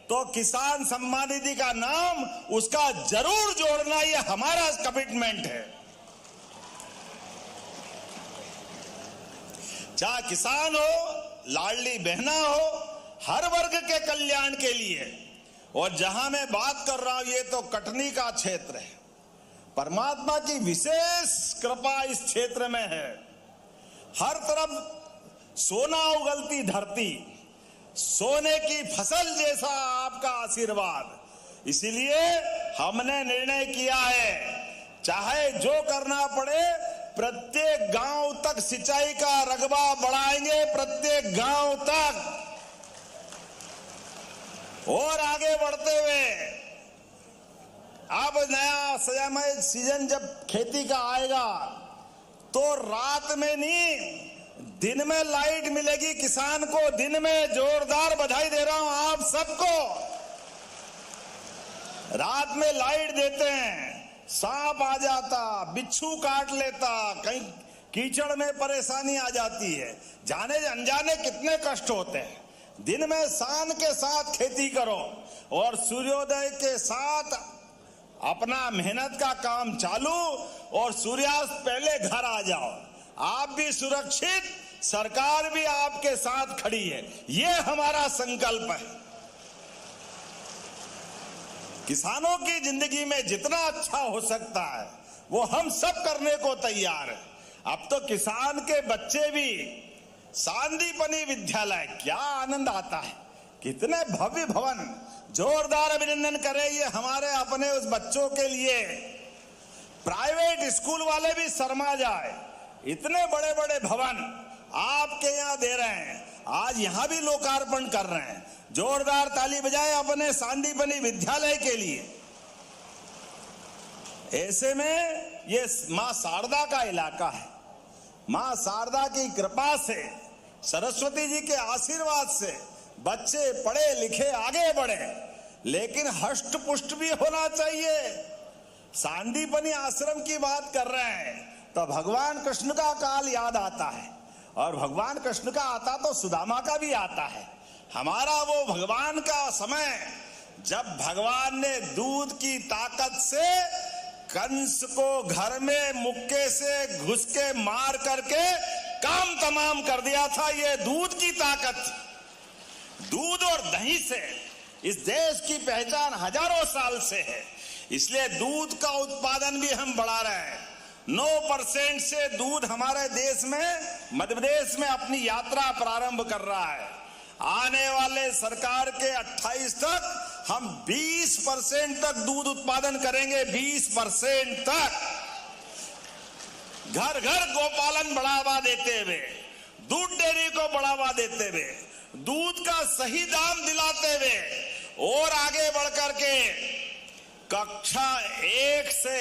तो किसान सम्मान निधि का नाम उसका जरूर जोड़ना, ये हमारा कमिटमेंट है। चाहे किसान हो, लाडली बहना हो, हर वर्ग के कल्याण के लिए। और जहां मैं बात कर रहा हूं ये तो कटनी का क्षेत्र है। परमात्मा की विशेष कृपा इस क्षेत्र में है। हर तरफ सोना उगलती धरती, सोने की फसल जैसा आपका आशीर्वाद। इसीलिए हमने निर्णय किया है, चाहे जो करना पड़े, प्रत्येक गांव तक सिंचाई का रकबा बढ़ाएंगे, प्रत्येक गांव तक। और आगे बढ़ते हुए अब नया समय सीजन जब खेती का आएगा तो रात में नहीं, दिन में लाइट मिलेगी किसान को। दिन में जोरदार बधाई दे रहा हूं आप सबको। रात में लाइट देते हैं, सांप आ जाता, बिच्छू काट लेता, कहीं कीचड़ में परेशानी आ जाती है, जाने अनजाने कितने कष्ट होते हैं। दिन में शान के साथ खेती करो और सूर्योदय के साथ अपना मेहनत का काम चालू और सूर्यास्त पहले घर आ जाओ। आप भी सुरक्षित, सरकार भी आपके साथ खड़ी है, ये हमारा संकल्प है। किसानों की जिंदगी में जितना अच्छा हो सकता है वो हम सब करने को तैयार है। अब तो किसान के बच्चे भी सांदीपनी विद्यालय, क्या आनंद आता है, कितने भव्य भवन। जोरदार अभिनंदन करें ये हमारे अपने उस बच्चों के लिए। प्राइवेट स्कूल वाले भी शर्मा जाए, इतने बड़े बड़े भवन आपके यहां दे रहे हैं। आज यहां भी लोकार्पण कर रहे हैं। जोरदार ताली बजाए अपने सांदीपनी विद्यालय के लिए। ऐसे में ये मां शारदा का इलाका है। मां शारदा की कृपा से, सरस्वती जी के आशीर्वाद से बच्चे पढ़े लिखे आगे बढ़े, लेकिन हष्ट पुष्ट भी होना चाहिए। सांदीपनी आश्रम की बात कर रहे हैं तो भगवान कृष्ण का काल याद आता है, और भगवान कृष्ण का आता तो सुदामा का भी आता है। हमारा वो भगवान का समय जब भगवान ने दूध की ताकत से कंस को घर में मुक्के से घुस के मार करके काम तमाम कर दिया था। ये दूध की ताकत थी। दूध और दही से इस देश की पहचान हजारों साल से है, इसलिए दूध का उत्पादन भी हम बढ़ा रहे हैं। 9% से दूध हमारे देश में, मध्य प्रदेश में अपनी यात्रा प्रारंभ कर रहा है। आने वाले सरकार के 28 तक हम 20% तक दूध उत्पादन करेंगे। 20% तक घर घर गोपालन बढ़ावा देते हुए, दूध डेयरी को बढ़ावा देते हुए, दूध का सही दाम दिलाते हुए और आगे बढ़कर के कक्षा 1 से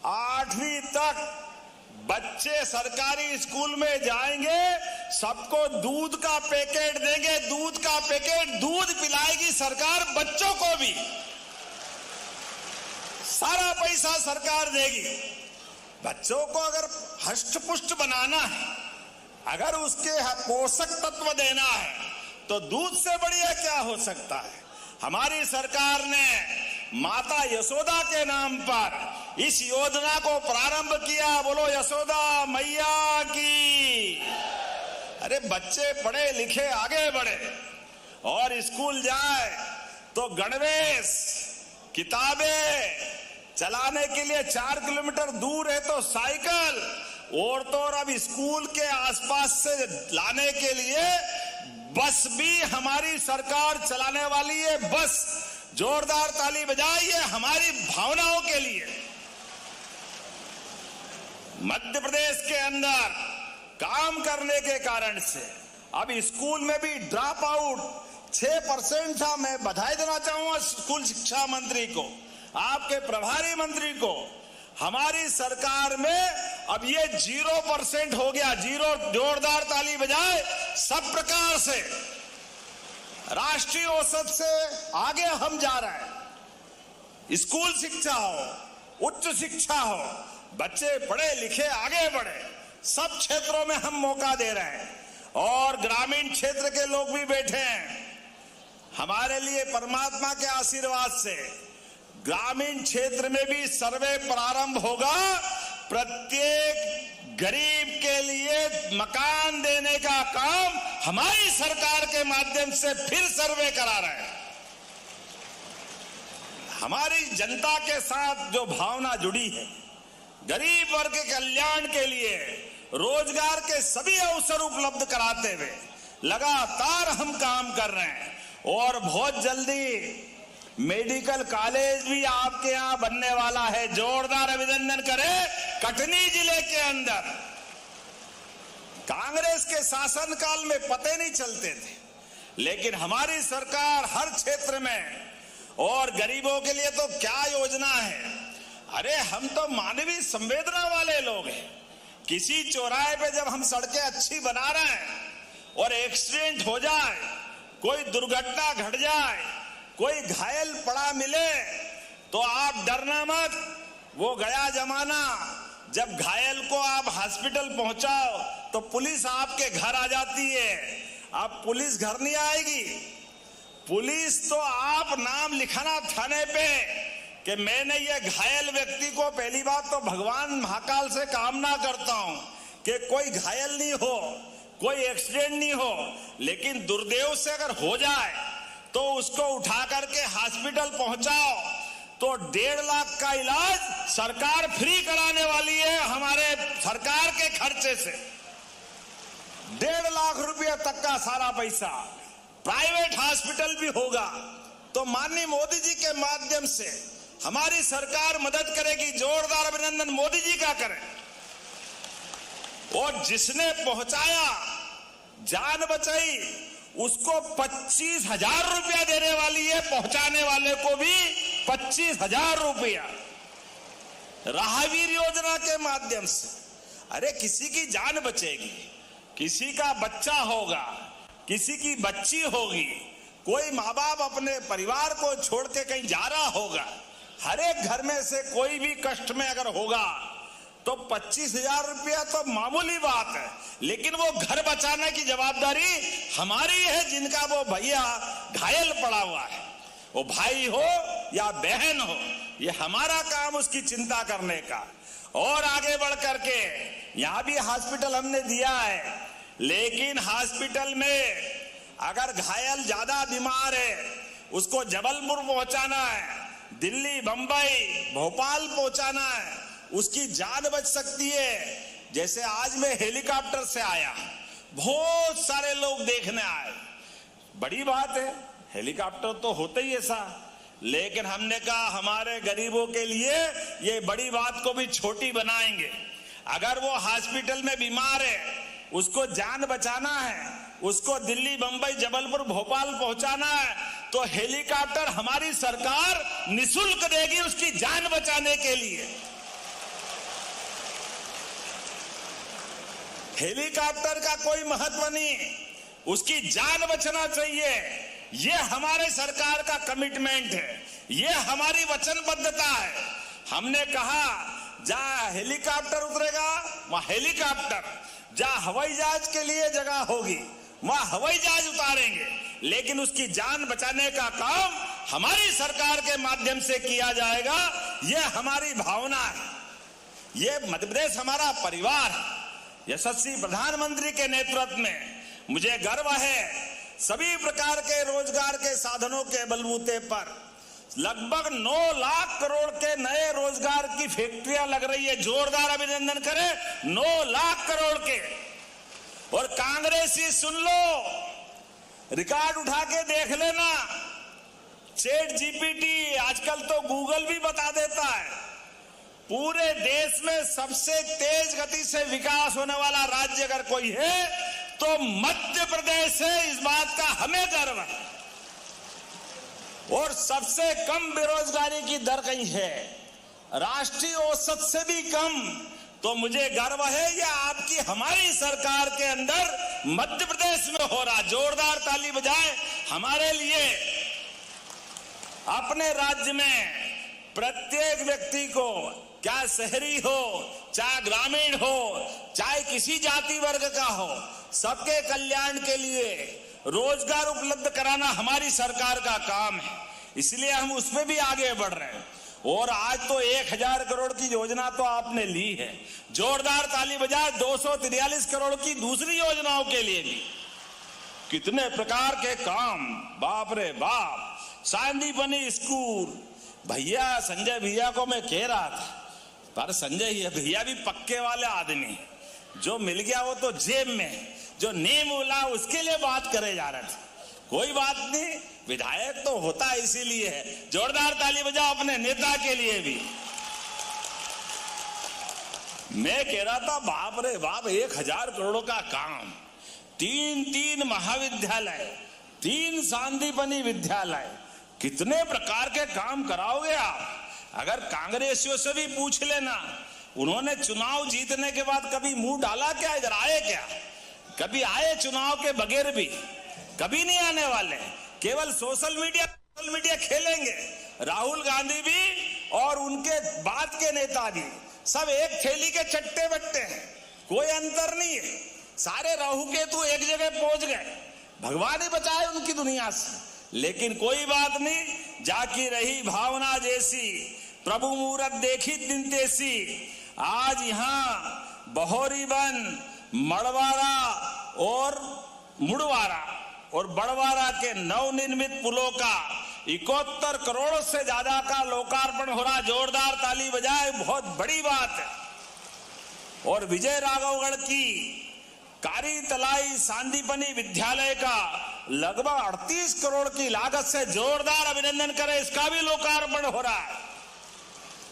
8वीं तक बच्चे सरकारी स्कूल में जाएंगे, सबको दूध का पैकेट देंगे। दूध का पैकेट, दूध पिलाएगी सरकार बच्चों को भी, सारा पैसा सरकार देगी। बच्चों को अगर हष्ट पुष्ट बनाना है, अगर उसके पोषक तत्व देना है, तो दूध से बढ़िया क्या हो सकता है। हमारी सरकार ने माता यशोदा के नाम पर इस योजना को प्रारंभ किया। बोलो यशोदा मैया की। अरे बच्चे पढ़े लिखे आगे बढ़े और स्कूल जाए तो गणवेश, किताबें चलाने के लिए 4 किलोमीटर दूर है तो साइकिल, और तो और अब स्कूल के आसपास से लाने के लिए बस भी हमारी सरकार चलाने वाली है। बस, जोरदार ताली बजाइए हमारी भावनाओं के लिए। मध्य प्रदेश के अंदर काम करने के कारण से अब स्कूल में भी ड्रॉप आउट 6% था। मैं बधाई देना चाहूंगा स्कूल शिक्षा मंत्री को, आपके प्रभारी मंत्री को। हमारी सरकार में अब ये 0% हो गया। 0, जोरदार ताली बजाए। सब प्रकार से राष्ट्रीय औसत से आगे हम जा रहे हैं। स्कूल शिक्षा हो, उच्च शिक्षा हो, बच्चे पढ़े लिखे आगे बढ़े, सब क्षेत्रों में हम मौका दे रहे हैं। और ग्रामीण क्षेत्र के लोग भी बैठे हैं। हमारे लिए परमात्मा के आशीर्वाद से ग्रामीण क्षेत्र में भी सर्वे प्रारंभ होगा। प्रत्येक गरीब के लिए मकान देने का काम हमारी सरकार के माध्यम से फिर सर्वे करा रहे हैं। हमारी जनता के साथ जो भावना जुड़ी है, गरीब वर्ग के कल्याण के लिए रोजगार के सभी अवसर उपलब्ध कराते हुए लगातार हम काम कर रहे हैं। और बहुत जल्दी मेडिकल कॉलेज भी आपके यहां बनने वाला है। जोरदार अभिनंदन करें। कटनी जिले के अंदर कांग्रेस के शासनकाल में पते नहीं चलते थे, लेकिन हमारी सरकार हर क्षेत्र में, और गरीबों के लिए तो क्या योजना है। अरे हम तो मानवीय संवेदना वाले लोग हैं। किसी चौराहे पे जब हम सड़कें अच्छी बना रहे हैं और एक्सीडेंट हो जाए, कोई दुर्घटना घट जाए, कोई घायल पड़ा मिले, तो आप डरना मत। वो गया जमाना जब घायल को आप हॉस्पिटल पहुंचाओ तो पुलिस आपके घर आ जाती है। अब पुलिस घर नहीं आएगी। पुलिस तो आप नाम लिखाना थाने पे कि मैंने ये घायल व्यक्ति को, पहली बात तो भगवान महाकाल से कामना करता हूं कि कोई घायल नहीं हो, कोई एक्सीडेंट नहीं हो, लेकिन दुर्दैव से अगर हो जाए तो उसको उठा करके हॉस्पिटल पहुंचाओ तो 1.5 लाख का इलाज सरकार फ्री कराने वाली है। हमारे सरकार के खर्चे से 1.5 लाख रुपया तक का सारा पैसा प्राइवेट हॉस्पिटल भी होगा। तो माननीय मोदी जी के माध्यम से हमारी सरकार मदद करेगी। जोरदार अभिनंदन मोदी जी का करें। और जिसने पहुंचाया, जान बचाई, उसको 25,000 रुपया देने वाली है। पहुंचाने वाले को भी 25,000 रुपया राहवीर योजना के माध्यम से। अरे किसी की जान बचेगी, किसी का बच्चा होगा, किसी की बच्ची होगी, कोई माँ बाप अपने परिवार को छोड़ के कहीं जा रहा होगा। हर एक घर में से कोई भी कष्ट में अगर होगा तो 25,000 रुपया तो मामूली बात है, लेकिन वो घर बचाने की जवाबदारी हमारी है। जिनका वो भैया घायल पड़ा हुआ है, वो भाई हो या बहन हो, ये हमारा काम उसकी चिंता करने का। और आगे बढ़ करके यहां भी हॉस्पिटल हमने दिया है, लेकिन हॉस्पिटल में अगर घायल ज्यादा बीमार है उसको जबलपुर पहुंचाना है, दिल्ली, बंबई, भोपाल पहुंचाना है, उसकी जान बच सकती है। जैसे आज मैं हेलीकॉप्टर से आया, बहुत सारे लोग देखने आए, बड़ी बात है, हेलीकॉप्टर तो होता ही ऐसा, लेकिन हमने कहा हमारे गरीबों के लिए ये बड़ी बात को भी छोटी बनाएंगे। अगर वो हॉस्पिटल में बीमार है, उसको जान बचाना है, उसको दिल्ली, बंबई, जबलपुर, भोपाल पहुंचाना है, तो हेलीकॉप्टर हमारी सरकार निशुल्क देगी उसकी जान बचाने के लिए। हेलीकॉप्टर का कोई महत्व नहीं, उसकी जान बचना चाहिए। ये हमारे सरकार का कमिटमेंट है, ये हमारी वचनबद्धता है। हमने कहा जहां हेलीकॉप्टर उतरेगा वहां हेलीकॉप्टर, जहां हवाई जहाज के लिए जगह होगी वहां हवाई जहाज उतारेंगे, लेकिन उसकी जान बचाने का काम हमारी सरकार के माध्यम से किया जाएगा। ये हमारी भावना है, ये मध्य प्रदेश हमारा परिवार है। यशस्वी प्रधानमंत्री के नेतृत्व में मुझे गर्व है, सभी प्रकार के रोजगार के साधनों के बलबूते पर लगभग 9 लाख करोड़ के नए रोजगार की फैक्ट्रियां लग रही है। जोरदार अभिनंदन करें, 9 लाख करोड़ के। और कांग्रेसी सुन लो, रिकॉर्ड उठा के देख लेना, चैट जीपीटी, आजकल तो गूगल भी बता देता है, पूरे देश में सबसे तेज गति से विकास होने वाला राज्य अगर कोई है तो मध्य प्रदेश है। इस बात का हमें गर्व है। और सबसे कम बेरोजगारी की दर कहीं है, राष्ट्रीय औसत से भी कम। तो मुझे गर्व है ये आपकी हमारी सरकार के अंदर मध्य प्रदेश में हो रहा। जोरदार ताली बजाएं हमारे लिए। अपने राज्य में प्रत्येक व्यक्ति को, क्या शहरी हो चाहे ग्रामीण हो, चाहे किसी जाति वर्ग का हो, सबके कल्याण के लिए रोजगार उपलब्ध कराना हमारी सरकार का काम है। इसलिए हम उसमें भी आगे बढ़ रहे हैं। और आज तो 1000 करोड़ की योजना तो आपने ली है, जोरदार ताली बजाए 243 करोड़ की दूसरी योजनाओं के लिए भी। कितने प्रकार के काम, बाप रे बाप। सांदीपनी स्कूल, भैया संजय भैया को मैं कह रहा था, पर संजय भैया भी पक्के वाले आदमी, जो मिल गया वो तो जेब में, जो नहीं मिला उसके लिए बात करे जा रहे थे। कोई बात नहीं, विधायक तो होता है इसीलिए है। जोरदार ताली बजाओ अपने नेता के लिए भी। मैं कह रहा था बाप रे बाप, 1000 करोड़ का काम, 3 महाविद्यालय, 3 सांदीपनी विद्यालय, कितने प्रकार के काम कराओगे आप। अगर कांग्रेसियों से भी पूछ लेना, उन्होंने चुनाव जीतने के बाद कभी मुंह डाला क्या, इधर आए क्या, कभी आए चुनाव के बगैर भी? कभी नहीं आने वाले। केवल सोशल मीडिया खेलेंगे। राहुल गांधी भी और उनके बाद के नेताजी सब एक थैली के चट्टे बट्टे हैं, कोई अंतर नहीं है। सारे राहु केतु एक जगह पहुंच गए, भगवान ही बचाए उनकी दुनिया से। लेकिन कोई बात नहीं, जाकी रही भावना जैसी, प्रभु मूरत देखी दिन तेसी। आज यहाँ बहोरीबन, मड़वारा और मुड़वारा और बड़वारा के नवनिर्मित पुलों का 71 करोड़ से ज्यादा का लोकार्पण हो रहा। जोरदार ताली बजाए, बहुत बड़ी बात है। और विजय राघवगढ़ की कारी तलाई सांदीपनी विद्यालय का लगभग 38 करोड़ की लागत से जोरदार अभिनंदन करें, इसका भी लोकार्पण हो रहा है।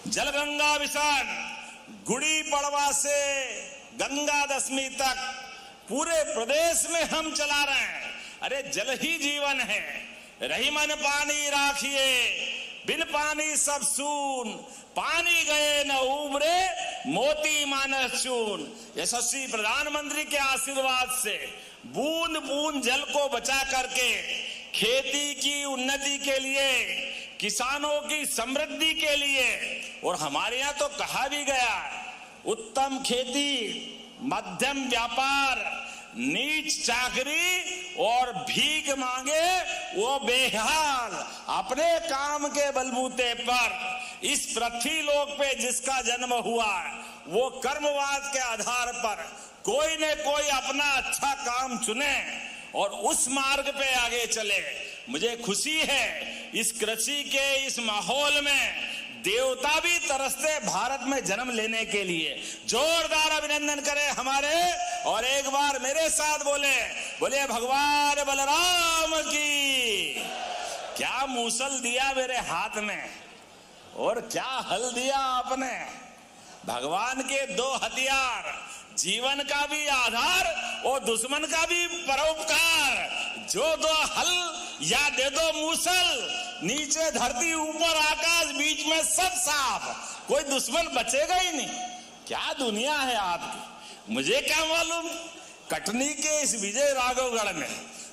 जलगंगा मिशन गुड़ी पड़वा से गंगा दशमी तक पूरे प्रदेश में हम चला रहे हैं। अरे जल ही जीवन है, रही मन पानी राखिए, बिन पानी सब सून, पानी गए न उबरे, मोती मानस चून। यशस्वी प्रधानमंत्री के आशीर्वाद से बूंद बूंद जल को बचा करके खेती की उन्नति के लिए, किसानों की समृद्धि के लिए, और हमारे यहाँ तो कहा भी गया, उत्तम खेती, मध्यम व्यापार, नीच चाकरी और भीख मांगे वो बेहाल। अपने काम के बलबूते पर इस पृथ्वी लोक पे जिसका जन्म हुआ वो कर्मवाद के आधार पर कोई न कोई अपना अच्छा काम चुने और उस मार्ग पे आगे चले। मुझे खुशी है इस कृषि के इस माहौल में देवता भी तरसते भारत में जन्म लेने के लिए। जोरदार अभिनंदन करें हमारे, और एक बार मेरे साथ बोले भगवान बलराम की। क्या मूसल दिया मेरे हाथ में और क्या हल दिया आपने। भगवान के दो हथियार, जीवन का भी आधार और दुश्मन का भी परोपकार। जो दो हल या दे दो मूसल, नीचे धरती ऊपर आकाश बीच में सब साफ, कोई दुश्मन बचेगा ही नहीं। क्या दुनिया है आपकी। मुझे क्या मालूम कटनी के इस विजय राघवगढ़ में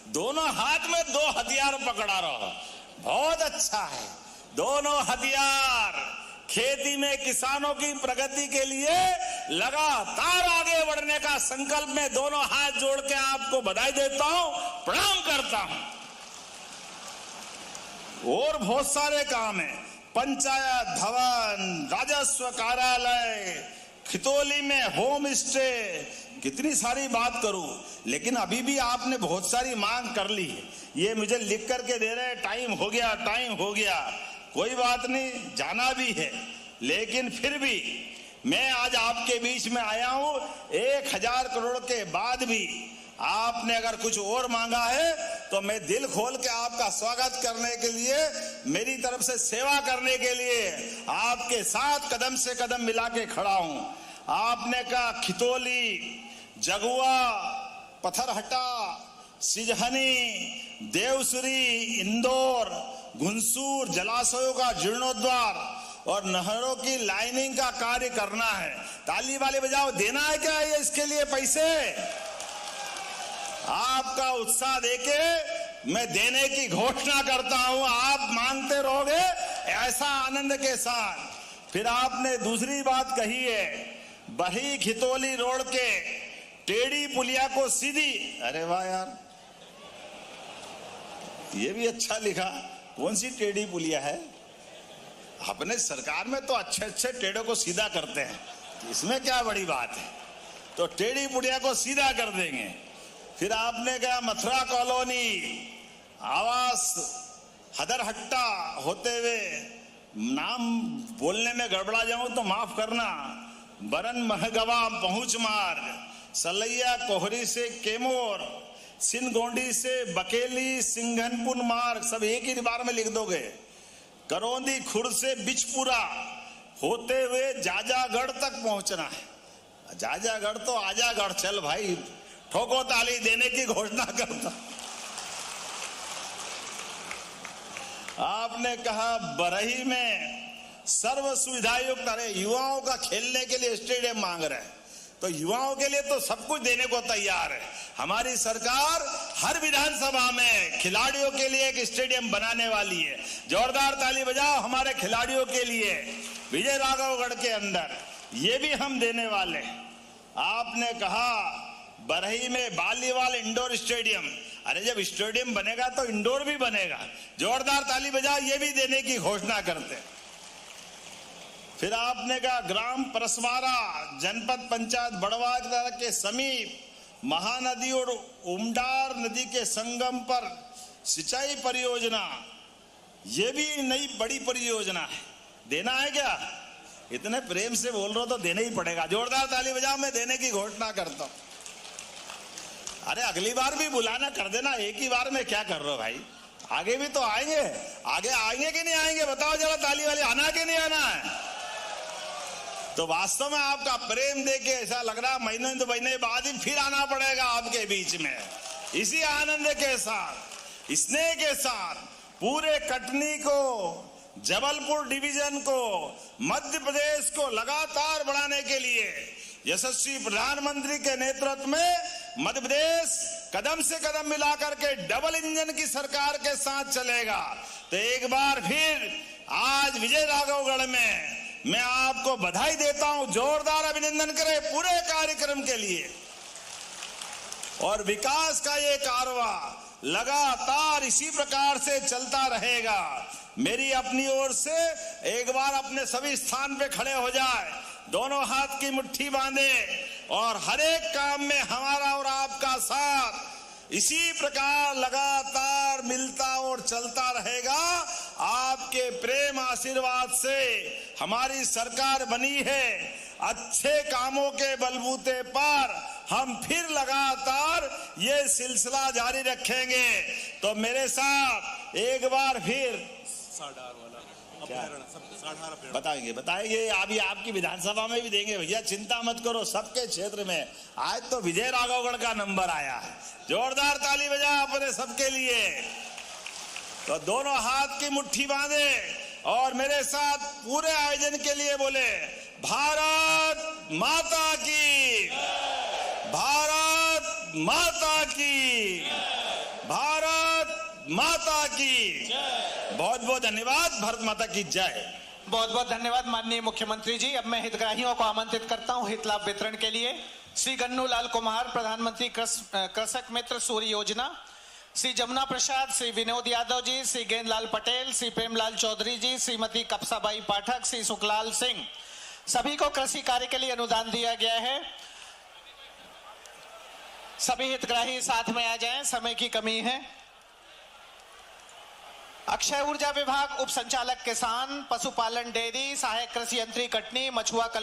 दोनों हाथ में दो हथियार पकड़ा रहा। बहुत अच्छा है। दोनों हथियार खेती में किसानों की प्रगति के लिए लगातार आगे बढ़ने का संकल्प में दोनों हाथ जोड़ के आपको बधाई देता हूं, प्रणाम करता हूं। और बहुत सारे काम है, पंचायत भवन, राजस्व कार्यालय, खितौली में होम स्टे, कितनी सारी बात करूं, लेकिन अभी भी आपने बहुत सारी मांग कर ली है। ये मुझे लिख करके दे रहे, टाइम हो गया। कोई बात नहीं, जाना भी है, लेकिन फिर भी मैं आज आपके बीच में आया हूं। 1000 करोड़ के बाद भी आपने अगर कुछ और मांगा है तो मैं दिल खोल के आपका स्वागत करने के लिए, मेरी तरफ से सेवा करने के लिए आपके साथ कदम से कदम मिला के खड़ा हूं। आपने कहा खितौली, जगुआ, पत्थरहट्टा, सिजहनी, देवसुरी, इंदौर, घुंसूर जलाशयों का जीर्णोद्धार और नहरों की लाइनिंग का कार्य करना है। ताली वाले बजाओ। देना है क्या ये इसके लिए पैसे? आपका उत्साह देके मैं देने की घोषणा करता हूं। आप मांगते रहोगे ऐसा आनंद के साथ। फिर आपने दूसरी बात कही है, बरही खितौली रोड के टेढ़ी पुलिया को सीधी। अरे वाह यार, ये भी अच्छा लिखा। कौन सी टेढ़ी पुलिया है? अपने सरकार में तो अच्छे टेढ़ों को सीधा करते हैं, इसमें क्या बड़ी बात है। तो टेढ़ी पुलिया को सीधा कर देंगे। फिर आपने कहा मथुरा कॉलोनी, आवास हदरहट्टा होते हुए, नाम बोलने में गड़बड़ा जाऊं तो माफ करना, बरन महगवा पहुंच मार्ग, सलैया कोहरी से केमोर, सिनगोंडी से बकेली सिंघनपुर मार्ग, सब एक ही बार में लिख दोगे। करौंदी खुर्द से बिचपुरा होते हुए जाजागढ़ तक पहुंचना है। जाजागढ़ तो आजागढ़, चल भाई, ठोको ताली, देने की घोषणा करता। आपने कहा बरही में सर्व सुविधा युक्त, अरे युवाओं का खेलने के लिए स्टेडियम मांग रहे हैं, तो युवाओं के लिए तो सब कुछ देने को तैयार है। हमारी सरकार हर विधानसभा में खिलाड़ियों के लिए एक स्टेडियम बनाने वाली है। जोरदार ताली बजाओ हमारे खिलाड़ियों के लिए। विजय राघवगढ़ के अंदर ये भी हम देने वाले हैं। आपने कहा बरही में बालीवाल इंडोर स्टेडियम, अरे जब स्टेडियम बनेगा तो इंडोर भी बनेगा। जोरदार ताली बजाओ, ये भी देने की घोषणा करते हैं। फिर आपने कहा ग्राम परसवारा जनपद पंचायत बड़वागढ़ के समीप महानदी और उमडार नदी के संगम पर सिंचाई परियोजना, ये भी नई बड़ी परियोजना है। देना है क्या? इतने प्रेम से बोल रहे हो तो देना ही पड़ेगा। जोरदार ताली बजाओ, मैं देने की घोषणा करता हूं। अरे अगली बार भी बुलाना कर देना, एक ही बार में क्या कर रहे हो भाई? आगे भी तो आएंगे, आगे आएंगे कि नहीं आएंगे? बताओ जरा ताली वाले, आना कि नहीं आना है? तो वास्तव में आपका प्रेम देके ऐसा लग रहा महीने दो महीने बाद ही फिर आना पड़ेगा आपके बीच में। इसी आनंद के साथ, स्नेह के साथ पूरे कटनी को, जबलपुर डिवीजन को, मध्य प्रदेश को लगातार बढ़ाने के लिए यशस्वी प्रधानमंत्री के नेतृत्व में मध्य प्रदेश कदम से कदम मिलाकर के डबल इंजन की सरकार के साथ चलेगा। तो एक बार फिर आज विजय राघवगढ़ में मैं आपको बधाई देता हूं। जोरदार अभिनंदन करें पूरे कार्यक्रम के लिए। और विकास का ये कारवां लगातार इसी प्रकार से चलता रहेगा। मेरी अपनी ओर से एक बार अपने सभी स्थान पे खड़े हो जाए, दोनों हाथ की मुट्ठी बांधे और हर एक काम में हमारा और आपका साथ इसी प्रकार लगातार मिलता और चलता रहेगा। आपके प्रेम आशीर्वाद से हमारी सरकार बनी है। अच्छे कामों के बलबूते पर हम फिर लगातार ये सिलसिला जारी रखेंगे। तो मेरे साथ एक बार फिर बताएंगे अभी आपकी विधानसभा में भी देंगे भैया, चिंता मत करो। सबके क्षेत्र में आज तो विजय राघवगढ़ का नंबर आया है, जोरदार ताली बजा अपने सबके लिए। तो दोनों हाथ की मुट्ठी बांधे और मेरे साथ पूरे आयोजन के लिए बोले, भारत माता की, भारत माता की, भारत माता की। बहुत बहुत धन्यवाद। भारत माता की जय। बहुत बहुत धन्यवाद माननीय मुख्यमंत्री जी। अब मैं हितग्राहियों को आमंत्रित करता हूं हित लाभ वितरण के लिए। श्री गन्नू लाल कुमार, प्रधानमंत्री कृषक मित्र सूर्य योजना, श्री जमुना प्रसाद, श्री विनोद यादव जी, श्री गेंदलाल पटेल, श्री प्रेमलाल चौधरी जी, श्रीमती कपसाबाई पाठक, श्री सुखलाल सिंह, सभी को कृषि कार्य के लिए अनुदान दिया गया है। सभी हितग्राही साथ में आ जाएं, समय की कमी है। अक्षय ऊर्जा विभाग उप संचालक किसान, पशुपालन डेयरी, सहायक कृषि यंत्री कटनी, मछुआ कल्याण